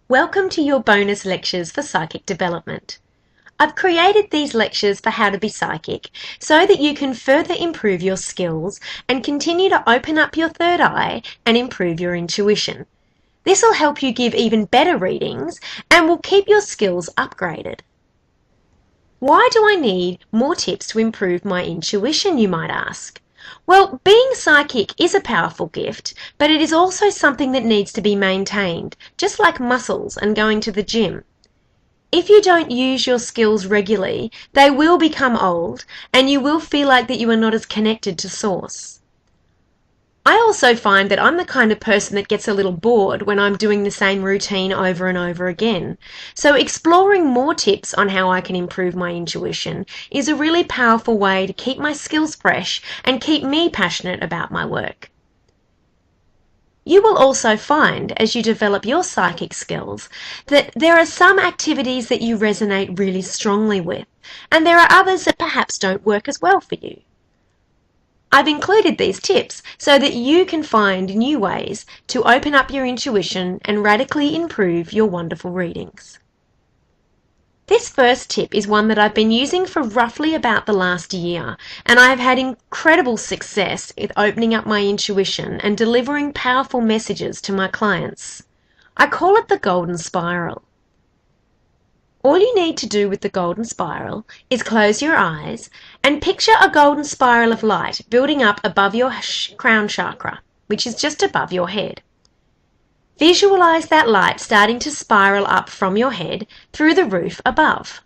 Welcome to your bonus lectures for psychic development. I've created these lectures for how to be psychic so that you can further improve your skills and continue to open up your third eye and improve your intuition. This will help you give even better readings and will keep your skills upgraded. Why do I need more tips to improve my intuition, you might ask? Well, being psychic is a powerful gift, but it is also something that needs to be maintained, just like muscles and going to the gym. If you don't use your skills regularly, they will become old and you will feel like that you are not as connected to Source. I also find that I'm the kind of person that gets a little bored when I'm doing the same routine over and over again. So exploring more tips on how I can improve my intuition is a really powerful way to keep my skills fresh and keep me passionate about my work. You will also find, as you develop your psychic skills, that there are some activities that you resonate really strongly with, and there are others that perhaps don't work as well for you. I've included these tips so that you can find new ways to open up your intuition and radically improve your wonderful readings. This first tip is one that I've been using for roughly about the last year, and I have had incredible success with opening up my intuition and delivering powerful messages to my clients. I call it the golden spiral. All you need to do with the golden spiral is close your eyes and picture a golden spiral of light building up above your crown chakra, which is just above your head. Visualize that light starting to spiral up from your head through the roof above.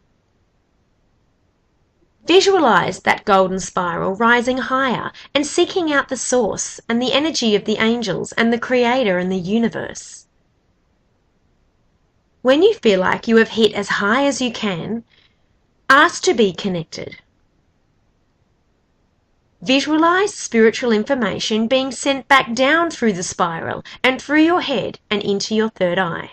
Visualize that golden spiral rising higher and seeking out the source and the energy of the angels and the creator and the universe. When you feel like you have hit as high as you can, ask to be connected. Visualize spiritual information being sent back down through the spiral and through your head and into your third eye.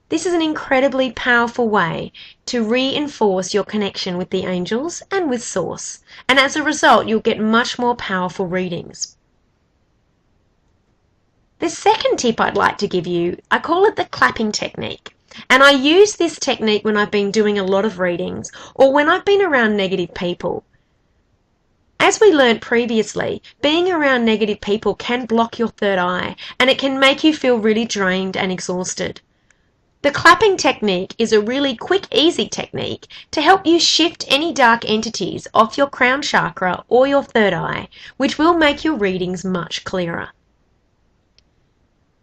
This is an incredibly powerful way to reinforce your connection with the angels and with Source, and as a result, you'll get much more powerful readings. The second tip I'd like to give you, I call it the clapping technique. And I use this technique when I've been doing a lot of readings or when I've been around negative people. As we learned previously, being around negative people can block your third eye and it can make you feel really drained and exhausted. The clapping technique is a really quick, easy technique to help you shift any dark entities off your crown chakra or your third eye, which will make your readings much clearer.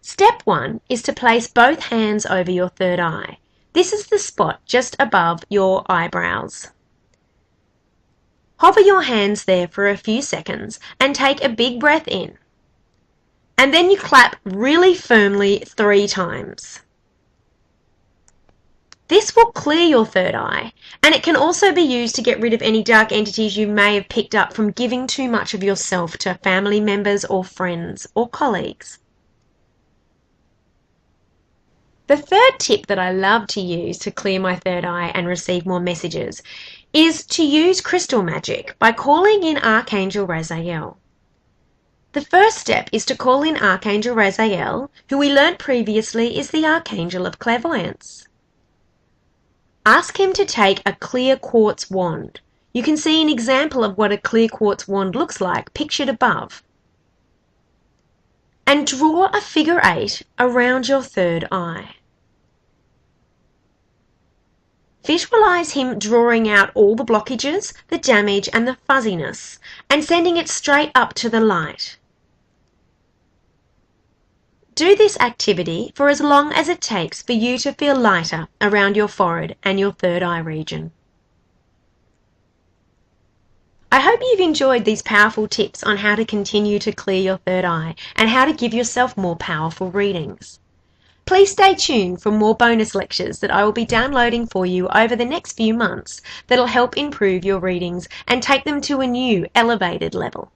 Step 1 is to place both hands over your third eye. This is the spot just above your eyebrows. Hover your hands there for a few seconds and take a big breath in. And then you clap really firmly 3 times. This will clear your third eye, and it can also be used to get rid of any dark entities you may have picked up from giving too much of yourself to family members or friends or colleagues. The third tip that I love to use to clear my third eye and receive more messages is to use crystal magic by calling in Archangel Raziel. The first step is to call in Archangel Raziel, who we learnt previously is the Archangel of Clairvoyance. Ask him to take a clear quartz wand. You can see an example of what a clear quartz wand looks like pictured above. And draw a figure 8 around your third eye. Visualize him drawing out all the blockages, the damage and the fuzziness and sending it straight up to the light. Do this activity for as long as it takes for you to feel lighter around your forehead and your third eye region. I hope you've enjoyed these powerful tips on how to continue to clear your third eye and how to give yourself more powerful readings. Please stay tuned for more bonus lectures that I will be downloading for you over the next few months that'll help improve your readings and take them to a new, elevated level.